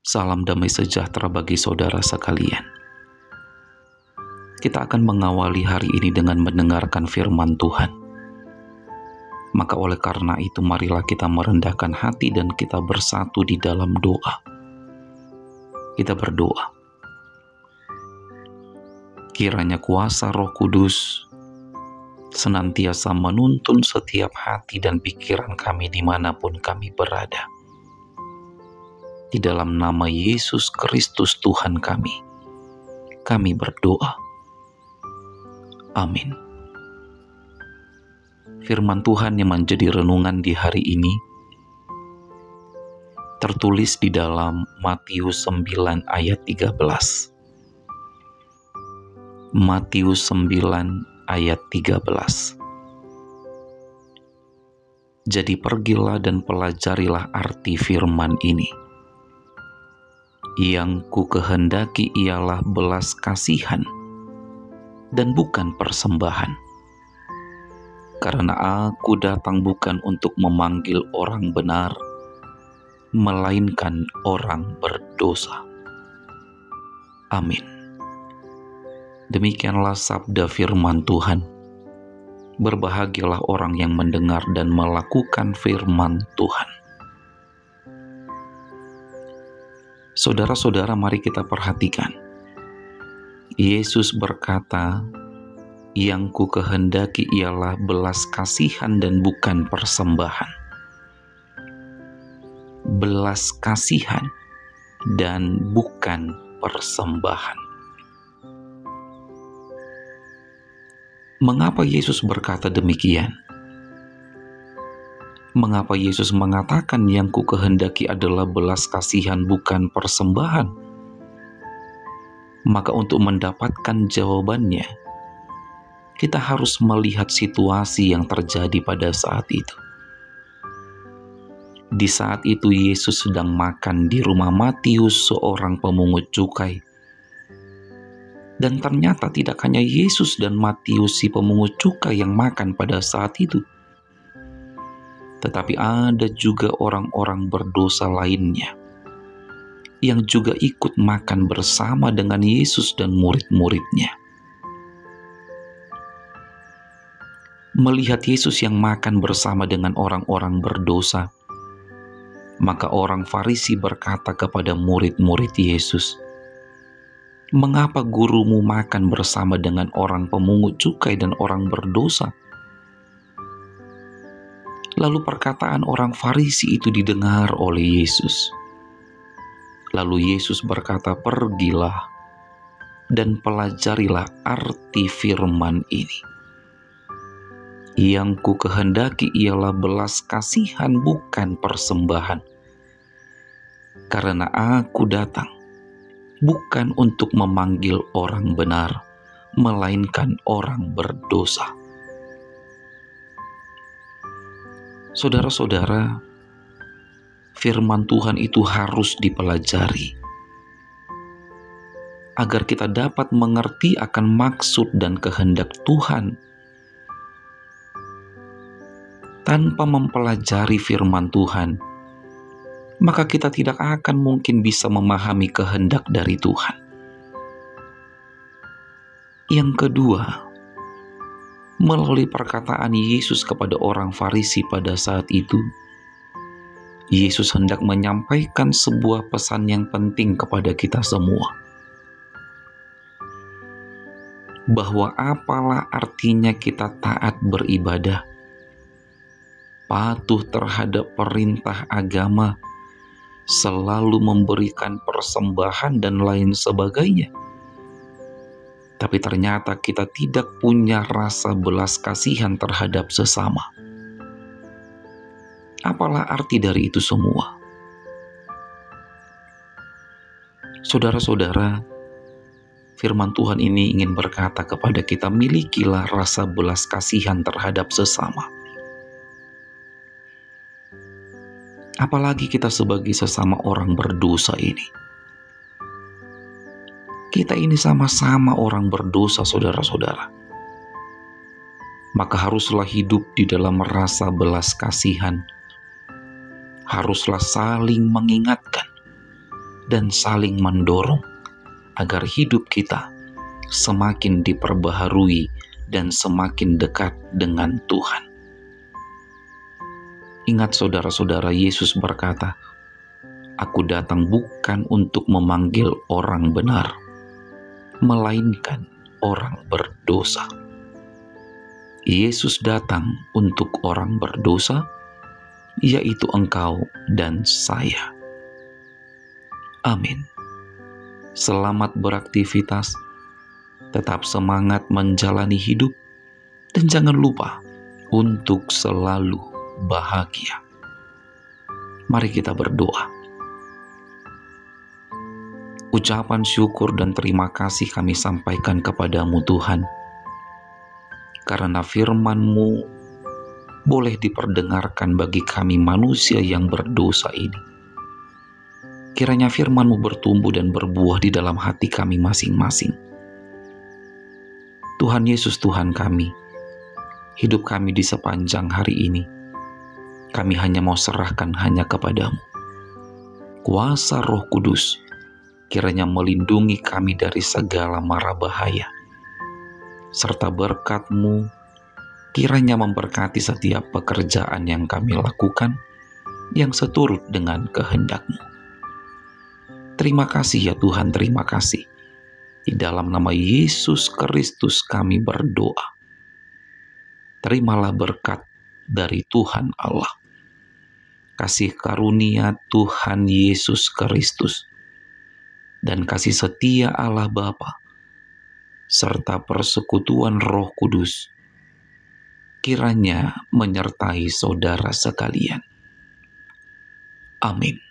Salam damai sejahtera bagi saudara sekalian. Kita akan mengawali hari ini dengan mendengarkan firman Tuhan. Maka oleh karena itu marilah kita merendahkan hati dan kita bersatu di dalam doa. Kita berdoa. Kiranya kuasa Roh Kudus senantiasa menuntun setiap hati dan pikiran kami dimanapun kami berada. Di dalam nama Yesus Kristus Tuhan kami berdoa. Amin. Firman Tuhan yang menjadi renungan di hari ini tertulis di dalam Matius 9 ayat 13. Matius 9 ayat 13. Jadi pergilah dan pelajarilah arti firman ini. Yang ku kehendaki ialah belas kasihan dan bukan persembahan. Karena aku datang bukan untuk memanggil orang benar, melainkan orang berdosa. Amin. Demikianlah sabda firman Tuhan. Berbahagialah orang yang mendengar dan melakukan firman Tuhan. Saudara-saudara, mari kita perhatikan. Yesus berkata, yang ku kehendaki ialah belas kasihan dan bukan persembahan. Belas kasihan dan bukan persembahan. Mengapa Yesus berkata demikian? Mengapa Yesus mengatakan yang ku kehendaki adalah belas kasihan bukan persembahan? Maka untuk mendapatkan jawabannya, kita harus melihat situasi yang terjadi pada saat itu. Di saat itu Yesus sedang makan di rumah Matius, seorang pemungut cukai. Dan ternyata tidak hanya Yesus dan Matius si pemungut cukai yang makan pada saat itu, tetapi ada juga orang-orang berdosa lainnya yang juga ikut makan bersama dengan Yesus dan murid-muridnya. Melihat Yesus yang makan bersama dengan orang-orang berdosa, maka orang Farisi berkata kepada murid-murid Yesus, "Mengapa gurumu makan bersama dengan orang pemungut cukai dan orang berdosa?" Lalu perkataan orang Farisi itu didengar oleh Yesus. Lalu Yesus berkata, "Pergilah dan pelajarilah arti firman ini. Yang ku kehendaki ialah belas kasihan bukan persembahan. Karena aku datang bukan untuk memanggil orang benar, melainkan orang berdosa." Saudara-saudara, firman Tuhan itu harus dipelajari agar kita dapat mengerti akan maksud dan kehendak Tuhan. Tanpa mempelajari firman Tuhan, maka kita tidak akan mungkin bisa memahami kehendak dari Tuhan. Yang kedua, melalui perkataan Yesus kepada orang Farisi pada saat itu, Yesus hendak menyampaikan sebuah pesan yang penting kepada kita semua. Bahwa apalah artinya kita taat beribadah, patuh terhadap perintah agama, selalu memberikan persembahan dan lain sebagainya. Tapi ternyata kita tidak punya rasa belas kasihan terhadap sesama. Apalah arti dari itu semua? Saudara-saudara, firman Tuhan ini ingin berkata kepada kita, milikilah rasa belas kasihan terhadap sesama. Apalagi kita sebagai sesama orang berdosa ini. Kita ini sama-sama orang berdosa, saudara-saudara. Maka haruslah hidup di dalam rasa belas kasihan. Haruslah saling mengingatkan dan saling mendorong agar hidup kita semakin diperbaharui dan semakin dekat dengan Tuhan. Ingat saudara-saudara, Yesus berkata, "Aku datang bukan untuk memanggil orang benar, melainkan orang berdosa." Yesus datang untuk orang berdosa, yaitu engkau dan saya. Amin. Selamat beraktivitas, tetap semangat menjalani hidup, dan jangan lupa untuk selalu bahagia. Mari kita berdoa. Ucapan syukur dan terima kasih kami sampaikan kepadamu Tuhan, karena firman-Mu boleh diperdengarkan bagi kami manusia yang berdosa ini. Kiranya firman-Mu bertumbuh dan berbuah di dalam hati kami masing-masing. Tuhan Yesus, Tuhan kami, hidup kami di sepanjang hari ini, kami hanya mau serahkan hanya kepadamu. Kuasa Roh Kudus kiranya melindungi kami dari segala mara bahaya, serta berkat-Mu kiranya memberkati setiap pekerjaan yang kami lakukan yang seturut dengan kehendak-Mu. Terima kasih ya Tuhan, terima kasih. Di dalam nama Yesus Kristus kami berdoa. Terimalah berkat dari Tuhan Allah, kasih karunia Tuhan Yesus Kristus, dan kasih setia Allah Bapa, serta persekutuan Roh Kudus, kiranya menyertai saudara sekalian. Amin.